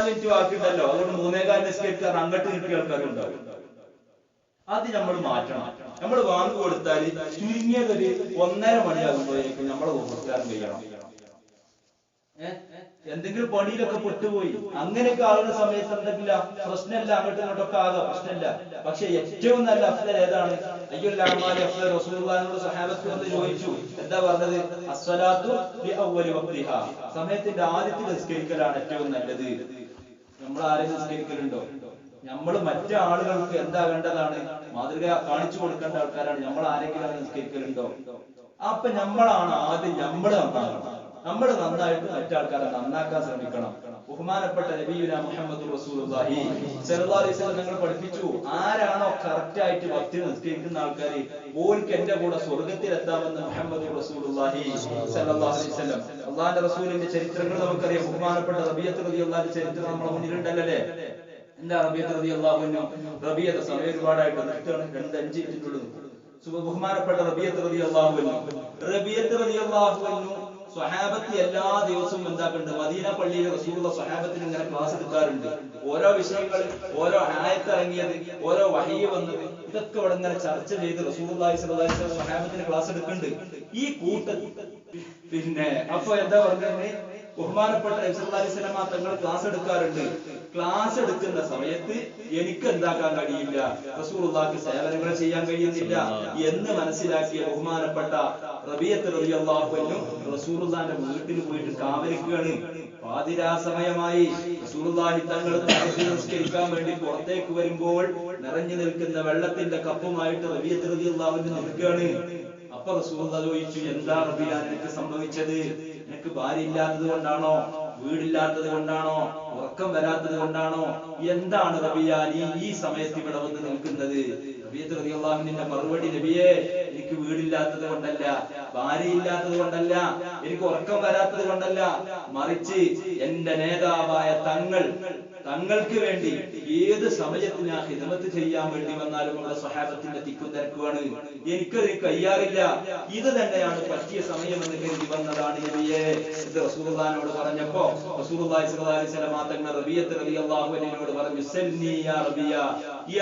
Minute ബാക്കിയുണ്ടല്ലോ, അതുകൊണ്ട് 3:15 നിസ്കരിക്കാൻ അങ്ങോട്ട് കിട്ടിയ ആൾക്കാരുണ്ടാവും. അത് നമ്മൾ മാറ്റണം. നമ്മൾ വാങ്ങി കൊടുത്താൽ ചുരുങ്ങിയതൊരു 1:30 മണിയാകുമ്പോഴേക്കും നമ്മളെ ഉപസ്കാരം ചെയ്യണം. എന്തെങ്കിലും പണിയിലൊക്കെ പെട്ടുപോയി അങ്ങനെയൊക്കെ ആകുന്ന സമയത്ത് എന്തെങ്കില പ്രശ്നമില്ല, അങ്ങോട്ടും ഇങ്ങോട്ടൊക്കെ ആകാം, പ്രശ്നമില്ല. പക്ഷെ ഏറ്റവും നല്ല അഫ്ളൽ ഏതാണ്? അയ്യുൽ അഅ്മാലി അഫ്ളൽ. റസൂലുള്ളാഹിനോട് സ്വഹാബത്ത് വന്ന് ചോദിച്ചു, എന്താ പറഞ്ഞത്? അസ്സലാത്തു ലി അവ്വലി വഖ്തിഹാ, സമയത്തിന്റെ ആദ്യത്തിൽ നിസ്കരിക്കലാണ് ഏറ്റവും നല്ലത്. നമ്മൾ ആരെയും നിസ്കരിക്കലുണ്ടോ? നമ്മൾ മറ്റു ആളുകൾക്ക് എന്താ വേണ്ടതാണ് മാതൃക കാണിച്ചു കൊടുക്കേണ്ട ആൾക്കാരാണ്. നമ്മൾ ആരെങ്കിലും നിസ്കരിക്കലുണ്ടോ? അപ്പൊ നമ്മളാണ് ആദ്യം നമ്മൾ നന്നാകണം. നമ്മൾ നന്നായിട്ട് മറ്റാൾക്കാരെ നന്നാക്കാൻ ശ്രമിക്കണം. ബഹുമാനപ്പെട്ട നബിയുനാ മുഹമ്മദ് റസൂലുള്ളാഹി സ്വല്ലല്ലാഹു അലൈഹി വസല്ലം നിങ്ങൾ പഠിപ്പിച്ചു, ആരാണോ കറക്റ്റ് ആയിട്ട് ഭക്തി നിസ്കരിക്കുന്ന ആൾക്കാര് ഓർക്ക് എന്റെ കൂടെ സ്വർഗത്തിൽ എത്താമെന്ന് മുഹമ്മദ് റസൂലുള്ളാഹി സ്വല്ലല്ലാഹു അലൈഹി വസല്ലം. അള്ളാഹുവിന്റെ റസൂലിന്റെ ചരിത്രങ്ങൾ നമുക്കറിയാം. ബഹുമാനപ്പെട്ട റബീഅത്ത് റളിയല്ലാഹു ചരിത്രം നമ്മുടെ മുന്നിലുണ്ടല്ലേ? എന്താ റബീഅത്ത് റളിയല്ലാഹു അൻഹു? റബീഅത്ത് സമയം ഒരുപാടായിട്ട് നിർത്തുകയാണ്, 2-5 മിനിറ്റിനുള്ളിൽ. ബഹുമാനപ്പെട്ട റബീഅത്ത് റളിയല്ലാഹു അൻഹു സ്വഹാബത്ത് എല്ലാ ദിവസവും എന്താക്കുന്നുണ്ട്? മദീന പള്ളിയിൽ റസൂലുള്ള സ്വഹാബത്തിന് ഇങ്ങനെ ക്ലാസ് എടുക്കാറുണ്ട്. ഓരോ വിഷയങ്ങൾ, ഓരോ ആയത്ത് ഇറങ്ങിയത്, ഓരോ വഹീ വന്നത്, ഇതൊക്കെ ഇവിടെ ഇങ്ങനെ ചർച്ച ചെയ്ത് റസൂലുള്ളാഹി സ്വല്ലല്ലാഹു അലൈഹി വസല്ലം സ്വഹാബത്തിന് ക്ലാസ് എടുക്കുന്നുണ്ട്. ഈ കൂട്ടത്തിൽ പിന്നെ അപ്പൊ എന്താ പറഞ്ഞത്? ബഹുമാനപ്പെട്ട നബി സല്ലല്ലാഹു അലൈഹി വസല്ലം തങ്ങൾ ക്ലാസ് എടുക്കാറുണ്ട്. ക്ലാസ് എടുക്കുന്ന സമയത്ത് എനിക്ക് എന്താക്കാൻ കഴിയില്ല, റസൂലുള്ളാഹിക്ക് സേവനങ്ങൾ ചെയ്യാൻ കഴിയുന്നില്ല എന്ന് മനസ്സിലാക്കിയ ബഹുമാനപ്പെട്ട റബീഅത്ത് റളിയല്ലാഹു അൻഹു റസൂലുള്ളാഹിന്റെ വീട്ടിൽ പോയിട്ട് കാവലിക്കുകയാണ്. പാതിരാ സമയമായി. റസൂലുള്ളാഹി തങ്ങൾ നിസ്കരിക്കാൻ വേണ്ടി പുറത്തേക്ക് വരുമ്പോൾ നിറഞ്ഞു നിൽക്കുന്ന വെള്ളത്തിന്റെ കപ്പുമായിട്ട് റബീഅത്ത് റളിയല്ലാഹു അൻഹു നിൽക്കുകയാണ്. അപ്പൊ റസൂലുള്ളാഹി ചോദിച്ചു, എന്താ റബീഅ നിനക്ക് സംഭവിച്ചത്? നിനക്ക് ഭാര്യ ഇല്ലാത്തത് കൊണ്ടാണോ? വീടില്ലാത്തത് കൊണ്ടാണോ? ഉറക്കം വരാത്തത് കൊണ്ടാണോ? എന്താണ് റബീഅ നീ ഈ സമയത്ത് ഇവിടെ വന്ന് നിൽക്കുന്നത്? റബീഅത്ത് റളിയല്ലാഹു അൻഹുവിന്റെ മറുപടി, നബിയേ, എനിക്ക് വീടില്ലാത്തത് കൊണ്ടല്ല, ഭാര്യയില്ലാത്തത് കൊണ്ടല്ല, എനിക്ക് ഉറക്കം വരാത്തത് കൊണ്ടല്ല, മറിച്ച് എന്റെ നേതാവായ തങ്ങൾക്ക് വേണ്ടി ഏത് സമയത്ത് ഞാൻ ഖിദ്മത്ത് ചെയ്യാൻ വേണ്ടി വന്നാലും നമ്മുടെ സ്വഹാബത്തിന്റെ തിക്കും തിരക്കുമാണ്, എനിക്കത് കയ്യാറില്ല, ഇത് തന്നെയാണ് പറ്റിയ സമയം എന്ന് കരുതി വന്നതാണ് നബിയെ. ഇത് റസൂലുള്ളാഹിനോട് പറഞ്ഞപ്പോ റസൂലുള്ളാഹി സ്വല്ലല്ലാഹു അലൈഹി വസല്ലം തങ്ങൾ റബീഅത്ത് റളിയല്ലാഹു അൻഹുവിനോട് പറഞ്ഞു, സല്ലി യാ റബീഅ,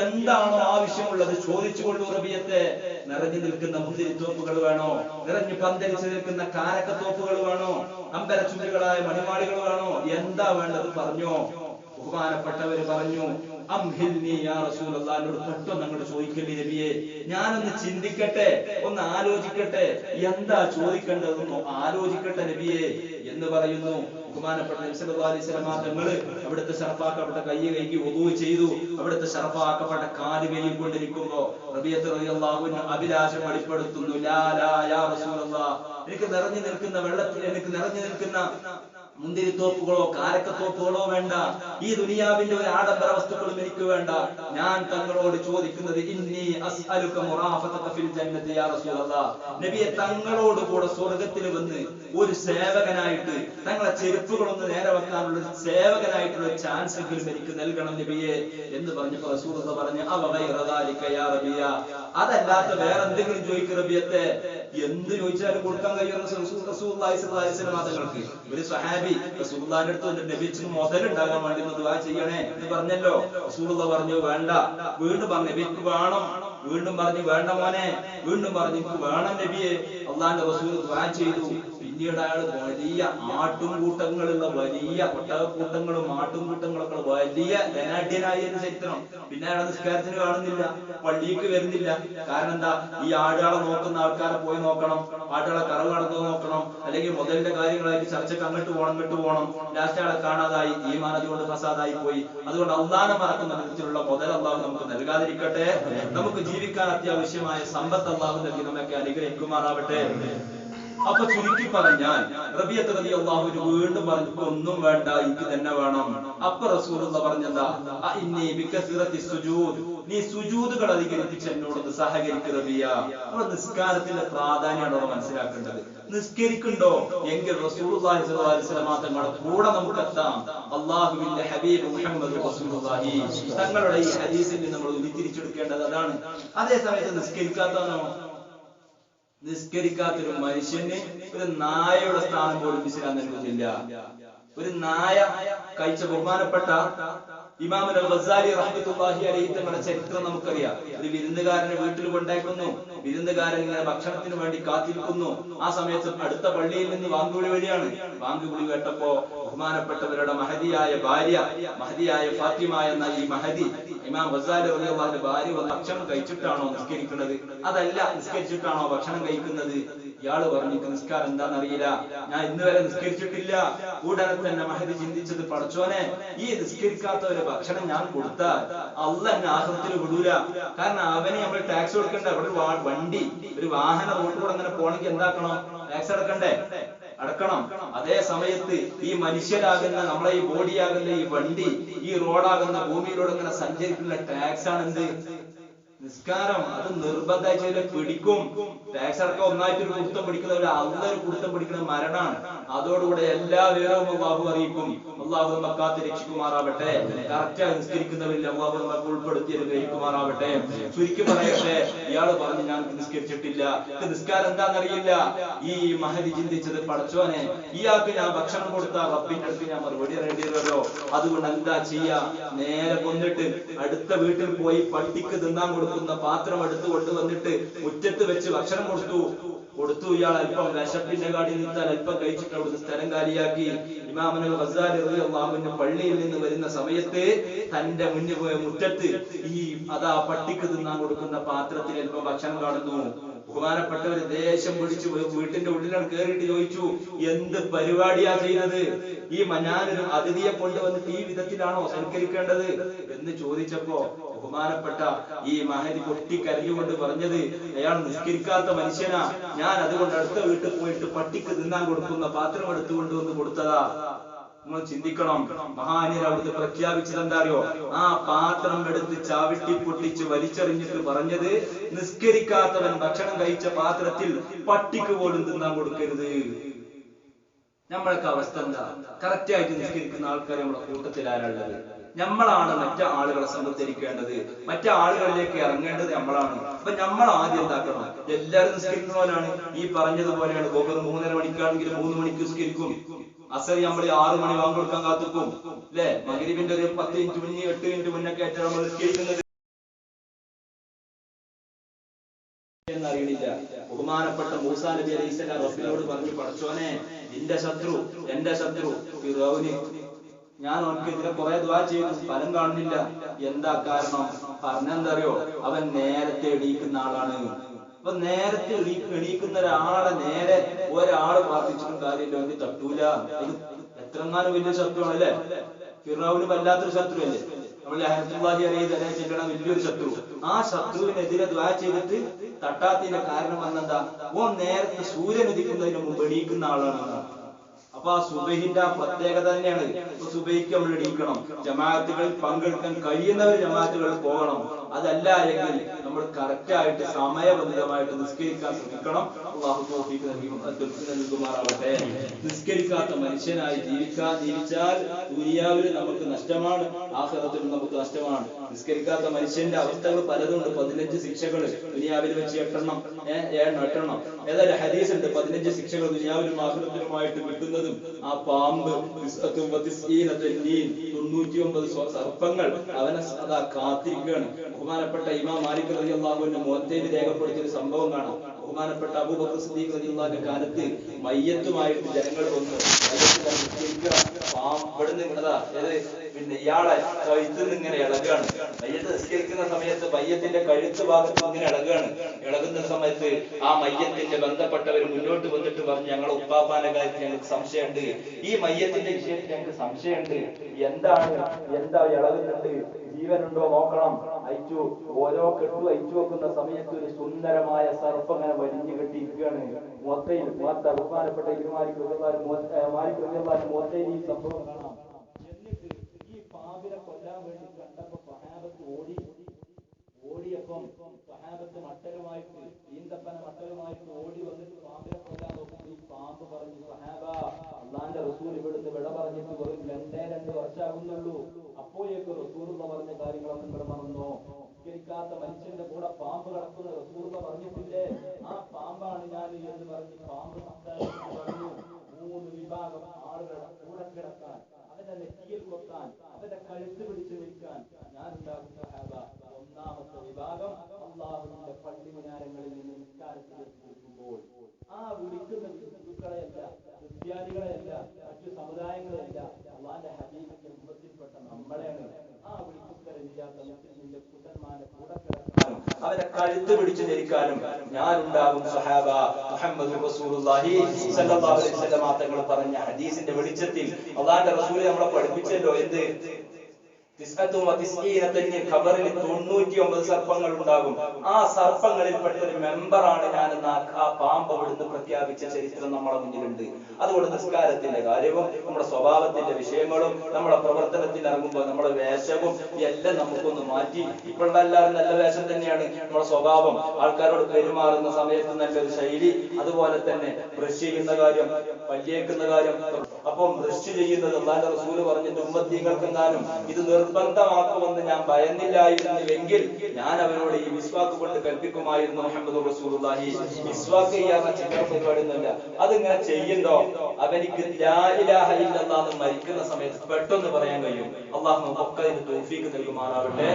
എന്താണോ ആവശ്യമുള്ളത് ചോദിച്ചുകൊള്ളൂ റബീഅത്തെ. നിറഞ്ഞു നിൽക്കുന്ന മുന്തിരിത്തോപ്പുകൾ വേണോ? നിറഞ്ഞു പന്തലിച്ച് നിൽക്കുന്ന കാരക്കത്തോപ്പുകൾ വേണോ? അമ്പലച്ചുണ്ടികളായ മണിമാളികൾ വേണോ? എന്താ വേണ്ടത് പറഞ്ഞോ? ബഹുമാനപ്പെട്ടവര് പറഞ്ഞു, അംഹിൽനി യാ റസൂലല്ലാഹ്, എന്നോട് പെട്ടെന്ന് അങ്ങോട്ട് ചോദിക്കല്ലേ നബിയെ, ഞാനൊന്ന് ചിന്തിക്കട്ടെ, ഒന്ന് ആലോചിക്കട്ടെ, എന്താ ചോദിക്കേണ്ടതെന്നോ ആലോചിക്കട്ടെ നബിയെ എന്ന് പറയുന്നു. ബഹുമാനപ്പെട്ട നബി സല്ലല്ലാഹു അലൈഹി വസല്ലം തങ്ങൾ അവിടുത്തെ ശറഫാക്കപ്പെട്ട കൈ കഴുകി വുദൂ ചെയ്തു. അവിടുത്തെ ശറഫാക്കപ്പെട്ട കാല് കൈയിൽ കൊണ്ടിരിക്കുമ്പോ റബീഅത്ത് റളിയല്ലാഹു അൻഹു അഭിലാഷം വെളിപ്പെടുത്തുന്നു, ലാ ലാ യാ റസൂലല്ലാഹ്, എനിക്ക് നിറഞ്ഞു നിൽക്കുന്ന വെള്ളത്തിൽ, എനിക്ക് നിറഞ്ഞു നിൽക്കുന്ന മുന്തിരിത്തോപ്പുകളോ കാരക്കത്തോപ്പുകളോ വേണ്ട, ഈ ദുനിയാവിന്റെ ഒരു ആഡംബര വസ്തുക്കളും എനിക്ക് വേണ്ട. ഞാൻ തങ്ങളോട് ചോദിക്കുന്നത്, ഇന്നി അസ്അലുക മുറാഫഖത ഫിൽ ജന്നതി യാ റസൂലല്ലാഹ്, നബിയെ, തങ്ങളോട് കൂടെ സ്വർഗ്ഗത്തിൽ വന്ന് ഒരു സേവകനായിട്ട്, തങ്ങളെ ചെരുപ്പുകളൊന്ന് നേരെ വെക്കാനുള്ള സേവകനായിട്ടുള്ള ചാൻസ് എങ്കിലും എനിക്ക് നൽകണം നബിയെ എന്ന് പറഞ്ഞപ്പോൾ റസൂലുള്ളാഹി പറഞ്ഞു, അവഗൈറ ദാലിക യാ റബീഅ, അതല്ലാത്ത വേറെ എന്തെങ്കിലും ചോദിക്കുക റബീഅത്തെ. എന്ത് ചോദിച്ചാലും കൊടുക്കാൻ കഴിയുന്ന റസൂലുള്ളാഹി സ്വല്ലല്ലാഹു അലൈഹി വസല്ലം തങ്ങൾക്ക്. ഒരു സ്വഹാബി റസൂലുള്ളാഹിന്റെ അടുത്ത് വന്നിട്ട്, നബിക്ക് മുതലുണ്ടാകാൻ വേണ്ടി ദുആ ചെയ്യണേ എന്ന് പറഞ്ഞല്ലോ. റസൂലുള്ളാഹി പറഞ്ഞു, വേണ്ട. വീണ്ടും പറഞ്ഞു, നബിക്ക് വേണം. വീണ്ടും പറഞ്ഞു, വേണ്ട മോനെ. വീണ്ടും പറഞ്ഞു, എനിക്ക് വേണം നബിയെ. അള്ളാഹിന്റെ റസൂൽ ദുആ ചെയ്തു. പിന്നീട് അയാൾ വലിയ ആട്ടുംകൂട്ടങ്ങളുള്ള വലിയ ഒട്ടകക്കൂട്ടങ്ങളും ആട്ടുംകൂട്ടങ്ങളൊക്കെ വലിയ ധനാഢ്യനായ ഒരു ചരിത്രം. പിന്നെ അയാൾ നിസ്കാരത്തിന് കാണുന്നില്ല, പള്ളിക്ക് വരുന്നില്ല. കാരണം എന്താ? ഈ ആടുകളെ നോക്കുന്ന ആൾക്കാരെ പോയി നോക്കണം, ആടുകളെ കറവ് കടന്നു നോക്കണം, അല്ലെങ്കിൽ മുതലിന്റെ കാര്യങ്ങളായിട്ട് ചർച്ചക്ക് അങ്ങോട്ട് പോകണം. ലാസ്റ്റ് ആളെ കാണാതായി, ഈമാൻ അതുകൊണ്ട് ഫസാദായി പോയി. അതുകൊണ്ട് അള്ളാഹനെ മറക്കുന്ന വിധത്തിലുള്ള മുതൽ അള്ളാഹു നമുക്ക് നൽകാതിരിക്കട്ടെ. നമുക്ക് ജീവിക്കാൻ അത്യാവശ്യമായ സമ്പത്ത് അള്ളാഹു നൽകി നമ്മയൊക്കെ അനുഗ്രഹിക്കുമാറാവട്ടെ. അപ്പൊ ചുരുക്കി പറഞ്ഞാൽ റബീഅത്ത് റളിയല്ലാഹു അൻഹു വീണ്ടും പറഞ്ഞു, ഒന്നും വേണ്ട, എനിക്ക് തന്നെ വേണം. അപ്പൊ റസൂലുള്ളാഹി പറഞ്ഞെന്താ, ഇന്നി ബികസ്റത്തി സുജൂദ്, നീ സുജൂദുകൾ അധികരിപ്പിച്ച് എന്നോടൊന്ന് സഹകരിക്കുക റബീഅ. അപ്പോൾ നിസ്കാരത്തിന്റെ പ്രാധാന്യമാണ് നമ്മൾ മനസ്സിലാക്കേണ്ടത്. നിസ്കരിക്കുന്നുണ്ടോ എങ്കിൽ റസൂലുള്ളാഹി സ്വല്ലല്ലാഹു അലൈഹി വസല്ലം തങ്ങളുടെ കൂടെ നമുക്ക് എത്താം. അല്ലാഹുവിന്റെ ഹബീബ് മുഹമ്മദ് റസൂലുള്ളാഹി തങ്ങളുടെ ഈ ഹദീസിൽ നിന്ന് നമ്മൾ ഉരുത്തിരിച്ചെടുക്കേണ്ടത് അതാണ്. അതേ സമയത്ത് നിസ്കരിക്കാത്തൊരു മനുഷ്യന് ഒരു നായയുടെ സ്ഥാനം പോലും ഇസ്ലാം നൽകുന്നില്ല. ഒരു നായ കഴിച്ച ബഹുമാനപ്പെട്ട ഇമാം അൽ-ഗസാലി റഹ്മത്തുള്ളാഹി അലൈഹി തങ്ങളുടെ ചരിത്രം നമുക്കറിയാം. ഒരു വിരുന്നുകാരനെ വീട്ടിൽ കൊണ്ടാക്കുന്നു. വിരുന്നുകാരൻ ഇങ്ങനെ ഭക്ഷണത്തിന് വേണ്ടി കാത്തിരിക്കുന്നു. ആ സമയത്ത് അടുത്ത പള്ളിയിൽ നിന്ന് വാങ്കുവിളി വരികയാണ്. വാങ്കുവിളി കേട്ടപ്പോ ബഹുമാനപ്പെട്ടവരുടെ മഹദിയായ ഭാര്യ, മഹദിയായ ഫാത്തിമ എന്ന ഈ മഹദി, ഇമാം ഗസാലി റളിയല്ലാഹു അൻഹു ഭാര്യ ഭക്ഷണം കഴിച്ചിട്ടാണോ നിസ്കരിക്കുന്നത്, അതല്ല നിസ്കരിച്ചിട്ടാണോ ഭക്ഷണം കഴിക്കുന്നത്? ഇയാള് പറഞ്ഞു നിസ്കാരം എന്താണെന്നറിയില്ല, ഞാൻ ഇന്ന് വരെ നിസ്കരിച്ചിട്ടില്ല. ഉടനെ തന്നെ മഹദി ചിന്തിച്ചത്, പടച്ചോനെ, ഈ നിസ്കരിക്കാത്തവരെ ഭക്ഷണം ഞാൻ കൊടുത്താൽ അല്ലാഹ് എന്നെ ആഖിറത്തിൽ വിടൂല. കാരണം അവന് നമ്മൾ ടാക്സ് കൊടുക്കണ്ടേ. അവിടെ ഒരു വണ്ടി, ഒരു വാഹനം റോഡിലൂടെ അങ്ങനെ പോണെങ്കിൽ എന്താക്കണം? ടാക്സ് അടക്കണം. അതേ സമയത്ത് ഈ മനുഷ്യരാകുന്ന നമ്മളെ ഈ ബോഡിയാകുന്ന ഈ വണ്ടി, ഈ റോഡാകുന്ന ഭൂമിയിലൂടെ ഇങ്ങനെ സഞ്ചരിക്കുന്ന ടാക്സ് ആണ് എന്ത്? നിസ്കാരം. അത് നിർബന്ധമായിട്ട് പിടിക്കും. ടാക്സ് അടക്കം ഒന്നായിട്ട് ഒരു കുടുത്തം പിടിക്കുന്നവര് അന്നൊരു കുടുത്തം പിടിക്കുന്ന മരണാണ്. അതോടുകൂടെ എല്ലാ വിവരവും അള്ളാഹു അറിയിക്കും. അള്ളാഹു നമ്മക്കാത്ത് രക്ഷിക്കുമാറാവട്ടെ. കറക്റ്റായി നിസ്കരിക്കുന്നവരിൽ അള്ളാഹു നമ്മക്ക് ഉൾപ്പെടുത്തി ഗ്രഹിക്കുമാറാവട്ടെ. ചുരുക്കി പറയട്ടെ, ഇയാള് പറഞ്ഞു ഞാൻ നിസ്കരിച്ചിട്ടില്ല, നിസ്കാരം എന്താണെന്നറിയില്ല. ഈ മഹദി ചിന്തിച്ചത്, പടച്ചോനെ, ഇയാൾക്ക് ഞാൻ ഭക്ഷണം കൊടുത്താൽ റബ്ബിന്റെ അടുത്ത് ഞാൻ മറുപടി അറിയേണ്ടി വരുമല്ലോ. അതുകൊണ്ട് എന്താ ചെയ്യാ? നേരെ കൊന്നിട്ട് അടുത്ത വീട്ടിൽ പോയി പട്ടിക്ക് തിന്നാൻ കൊടുക്കുന്ന പാത്രം എടുത്തു കൊണ്ടുവന്നിട്ട് മുറ്റത്ത് വെച്ച് ഭക്ഷണം കൊടുത്തു. ഇയാൾ അല്പം വിശപ്പിന്റെ കാടി നിന്നാൽ അല്പം കഴിച്ചിട്ട് അവിടുന്ന് സ്ഥലം കാലിയാക്കി. ഇമാം ഗസാലി റളിയല്ലാഹു അൻഹു പള്ളിയിൽ നിന്ന് വരുന്ന സമയത്ത് തന്റെ മുന്നിൽ പോയ മുറ്റത്ത് ഈ പട്ടിക്ക് തിന്നാൻ കൊടുക്കുന്ന പാത്രത്തിൽ അല്പം ഭക്ഷണം കാണുന്നു. ബഹുമാനപ്പെട്ടവര് ദേഷ്യം പിടിച്ച് വീട്ടിന്റെ ഉള്ളിലാണ് കയറിയിട്ട് ചോദിച്ചു, എന്ത് പരിപാടിയാ ചെയ്യുന്നത്? ഈ ഞാനൊരു അതിഥിയെ കൊണ്ടുവന്നിട്ട് ഈ വിധത്തിലാണോ സൽക്കരിക്കേണ്ടത് എന്ന് ചോദിച്ചപ്പോ ബഹുമാനപ്പെട്ട ഈ മഹദി പൊട്ടിക്കരഞ്ഞുകൊണ്ട് പറഞ്ഞത്, അയാൾ നിസ്കരിക്കാത്ത മനുഷ്യനാ, ഞാൻ അതുകൊണ്ട് അടുത്ത വീട്ടിൽ പോയിട്ട് പട്ടിക്ക് തിന്നാൻ കൊടുക്കുന്ന പാത്രം എടുത്തുകൊണ്ടുവന്ന് കൊടുത്തതാ. നമ്മൾ ചിന്തിക്കണം, മഹാന്യർ അവിടുന്ന് പ്രഖ്യാപിച്ചത് എന്താറിയോ? ആ പാത്രം എടുത്ത് ചവിട്ടി പൊട്ടിച്ച് വലിച്ചെറിഞ്ഞിട്ട് പറഞ്ഞത്, നിസ്കരിക്കാത്തവൻ ഭക്ഷണം കഴിച്ച പാത്രത്തിൽ പട്ടിക്ക് പോലും തിന്നാൻ കൊടുക്കരുത്. നമ്മളൊക്കെ അവസ്ഥ എന്താ? കറക്റ്റായിട്ട് നിസ്കരിക്കുന്ന ആൾക്കാർ നമ്മുടെ കൂട്ടത്തിൽ ആരാളുള്ളത്? നമ്മളാണ് മറ്റു ആളുകളെ സംബന്ധിക്കേണ്ടത്, മറ്റു ആളുകളിലേക്ക് ഇറങ്ങേണ്ടത് നമ്മളാണ്. അപ്പൊ നമ്മൾ ആദ്യം എന്താക്കണം? എല്ലാവരും നിസ്കരിക്കുന്നവരാണ്. ഈ പറഞ്ഞതുപോലെയാണ്, ബോബർ 3:30 മണിക്കാണെങ്കിൽ 3 മണിക്ക് നിസ്കരിക്കും. അസർ നമ്മൾ 6 മണി വാങ്ങി കൊടുക്കാൻ കാത്തിക്കും, അല്ലെ? മഗ്‌രിബിന്റെ ഒരു 10 മിനിറ്റ് മുന്നേ 8 മിനിറ്റ് മുന്നൊക്കെ ആയിട്ടാണ് നമ്മൾ നിസ്കരിക്കുന്നത് എന്നറിയണില്ല. ബഹുമാനപ്പെട്ട മൂസാ നബി അലൈഹിസ്സലാം റബ്ബിനോട് പറഞ്ഞു, പടച്ചോനെ, എന്റെ ശത്രു ഫിറഔന്, ഞാൻ ഓൻക്കെതിരെ കുറെ ദുആ ചെയ്തു, ഫലം കാണുന്നില്ല. എന്താ കാരണം? പറഞ്ഞെന്തറിയോ? അവൻ നേരത്തെ എണീക്കുന്ന ആളാണ്. അപ്പൊ നേരത്തെ എണീക്കുന്ന ഒരാളെ നേരെ ഒരാള് പ്രാർത്ഥിച്ചിട്ടും കാര്യമില്ല, അവന് തട്ടൂല. ഇത് എത്രങ്ങാനും വലിയ ശത്രുവാണ്, അല്ലെ? ഫിറഔന് വല്ലാത്തൊരു ശത്രുവല്ലേ? നമ്മൾ റഹ്മത്തുള്ളാഹി അലൈഹി ചെല്ലണം, വലിയൊരു ശത്രു. ആ ശത്രുവിനെതിരെ ദുആ ചെയ്തിട്ട് തട്ടാത്തതിന്റെ കാരണം എന്താ? ഓ നേരത്തെ സൂര്യൻ ഉദിക്കുന്നതിന് മുമ്പ് എണീക്കുന്ന ആളാണ്. അപ്പൊ ആ സുബഹിന്റെ പ്രത്യേകത തന്നെയാണ്. സുബഹിക്ക് നമ്മൾ എണീക്കണം. ജമാഅത്തുകളിൽ പങ്കെടുക്കാൻ കഴിയുന്നവർ ജമാഅത്തുകളിൽ പോകണം. അതല്ല എങ്കിൽ നമ്മൾ കറക്റ്റായിട്ട് സമയബന്ധിതമായിട്ട് നിസ്കരിക്കാൻ ശ്രമിക്കണം. അല്ലാഹു തൗഫീഖ് നൽകുമാറാവട്ടെ. നിസ്കരിക്കാത്ത മനുഷ്യനായി ജീവിച്ചാൽ ദുനിയാവിൽ നമുക്ക് നഷ്ടമാണ്, ആഖിറത്തിൽ നമുക്ക് നഷ്ടമാണ്. നിസ്കരിക്കാത്ത മനുഷ്യന്റെ അവസ്ഥകൾ പലതുണ്ട്. 15 ശിക്ഷകൾ ദുനിയാവിൽ വെച്ച് 8 എണ്ണം. ഏതായാലും ഹദീസ് ഉണ്ട്, 15 ശിക്ഷകൾ ദുനിയാവിലും ആഖിറത്തിലുമായിട്ട് കിട്ടുന്നതും. ആ പാമ്പ് 99 സർപ്പങ്ങൾ അവനെ അതാ കാത്തിരിക്കുകയാണ്. ബഹുമാനപ്പെട്ട ഇമാം മാലിക് റളിയല്ലാഹു അൻഹു മുവത്തയിൽ രേഖപ്പെടുത്തിയ ഒരു സംഭവം കാണാം. ബഹുമാനപ്പെട്ട അബൂബക്കർ സിദ്ദീഖ് റളിയല്ലാഹു അൻഹു കാലത്ത് മയ്യത്തുമായിട്ട് ജനങ്ങൾ വന്നു. പിന്നെ ഇയാളെ കഴുത്തിൽ നിന്ന് ഇങ്ങനെ ഇളകാണ്. മയ്യത്ത് നിസ്കരിക്കുന്ന സമയത്ത് മയ്യത്തിന്റെ കഴുത്ത് ഭാഗത്ത് ഇങ്ങനെ ഇളകുന്ന സമയത്ത് ആ മയ്യത്തിന്റെ ബന്ധപ്പെട്ടവർ മുന്നോട്ട് വന്നിട്ട് പറഞ്ഞു, ഞങ്ങളെ ഉപ്പാപ്പാന്റെ കാര്യത്തിൽ ഞങ്ങൾക്ക് സംശയമുണ്ട്, ഈ മയ്യത്തിന്റെ വിഷയത്തിൽ ഞങ്ങൾക്ക് സംശയമുണ്ട്, എന്താ ഇളകുന്നുണ്ട്, ജീവനുണ്ടോ നോക്കണം. ഓരോ കെട്ടു അയച്ചു വെക്കുന്ന സമയത്ത് ഒരു സുന്ദരമായ സർപ്പം അങ്ങനെ വലിഞ്ഞു കെട്ടിയിരിക്കുകയാണ്. ബഹുമാനപ്പെട്ട മാലിക് മുവത്തയിൽ ഈ സംഭവം കാണാം. എന്നിട്ട് ഈ പാമ്പിനെ കൊല്ലാൻ വേണ്ടി കണ്ടപ്പോ സഹാബത്ത് ഓടിയപ്പം സഹാബത്ത് ഈന്തപ്പന മട്ടലുമായിട്ട് ഓടി വന്നിട്ട് പാമ്പിനെ കൊല്ലാൻ നോക്കുമ്പോൾ ഈ പാമ്പ് പറഞ്ഞു, സഹാബ, അള്ളാന്റെ റസൂൽ ഇവിടുന്ന് വിട പറഞ്ഞിട്ട് വെറും 2 വർഷമാകുന്നുള്ളൂ. അപ്പോഴേക്ക് റസൂലുള്ള പറഞ്ഞ കാര്യങ്ങളൊക്കെ നിങ്ങൾ മറന്നോ? നിസ്കരിക്കാത്ത മനുഷ്യന്റെ കൂടെ പാമ്പ് കിടക്കുന്ന റസൂലുള്ള പറഞ്ഞിട്ടില്ലേ? ആ പാമ്പാണ് ഞാൻ എന്ന് പറഞ്ഞ് പാമ്പ് സംസാരിച്ചു പറഞ്ഞു. 3 വിഭാഗം ആളുകളുടെ കൂടെ കിടക്കാൻ കഴുത്ത് പിടിച്ചു നിൽക്കാൻ ഞാനുണ്ടാകും സഹാബ. ഒന്നാമത്തെ വിഭാഗം അള്ളാഹുവിന്റെ പള്ളി മിനാരങ്ങളിൽ നിന്ന് നിസ്കാരത്തിലേക്ക് വിളിക്കുമ്പോൾ ആ വിളിക്കുന്ന ഹിന്ദുക്കളെയല്ല, ക്രിസ്ത്യാനികളെയല്ല, മറ്റു സമുദായങ്ങളെയല്ല, അള്ളാന്റെ ഹബീബിന്റെ ഉമ്മത്തിൽപ്പെട്ട നമ്മളെയാണ്. ആ വിളിക്കുത്തരമില്ലാത്ത മുസ്ലിമിന്റെ കുട്ടന്മാരെ കൂടെ കിടക്കാനും അവരെ കഴുത്ത് പിടിച്ചു ധരിക്കാനും ഞാനുണ്ടാകും സഹാബ. മുഹമ്മദ് റസൂലുള്ളാഹി സ്വല്ലല്ലാഹു അലൈഹി വസല്ലം തങ്ങൾ പറഞ്ഞ ഹദീസിന്റെ വെളിച്ചത്തിൽ അള്ളാന്റെ റസൂൽ നമ്മളെ പഠിപ്പിച്ചല്ലോ. എന്ത്? ഖബറിൽ 99 സർപ്പങ്ങൾ ഉണ്ടാകും. ആ സർപ്പങ്ങളിൽപ്പെട്ട ഒരു മെമ്പറാണ് ഞാനെന്ന് ആ പാമ്പ് അവിടുന്ന് പ്രഖ്യാപിച്ച ചരിത്രം നമ്മളെ മുന്നിലുണ്ട്. അതുകൊണ്ട് നിസ്കാരത്തിന്റെ കാര്യവും നമ്മുടെ സ്വഭാവത്തിന്റെ വിഷയങ്ങളും നമ്മുടെ പ്രവർത്തനത്തിൽ ഇറങ്ങുമ്പോൾ നമ്മുടെ വേഷവും എല്ലാം നമുക്കൊന്ന് മാറ്റി. ഇപ്പോഴുള്ള എല്ലാവരും നല്ല വേഷം തന്നെയാണ്. നമ്മുടെ സ്വഭാവം, ആൾക്കാരോട് പെരുമാറുന്ന സമയത്ത് നല്ലൊരു ശൈലി, അതുപോലെ തന്നെ ബ്രഷ് ചെയ്യുന്ന കാര്യം, പല്ലിയേക്കുന്ന കാര്യം. അപ്പം ബ്രഷ് ചെയ്യുന്നത് അല്ലാഹുവിന്റെ റസൂല് പറഞ്ഞിട്ട് ഉമ്മത്തീങ്ങൾക്കെങ്ങാനും ഇത് നിർബന്ധമാക്കുമെന്ന് ഞാൻ ഭയന്നില്ലായിരുന്നുവെങ്കിൽ ഞാൻ അവരോട് ഈ മിസ്വാക്ക് കൊണ്ട് കൽപ്പിക്കുമായിരുന്നു. മുഹമ്മദ് റസൂലുള്ളാഹി മിസ്വാക്ക് ചെയ്യാത്ത ചില്ലറ പരിപാടിയൊന്നുമല്ല. അതിങ്ങനെ ചെയ്യുന്നോ അവനിക്ക് ലാ ഇലാഹ ഇല്ലല്ലാഹ് എന്ന് മരിക്കുന്ന സമയത്ത് പെട്ടെന്ന് പറയാൻ കഴിയും. അള്ളാഹു നമുക്കൊക്കെ അതിന് തൗഫീഖ് നൽകുമാറാവട്ടെ.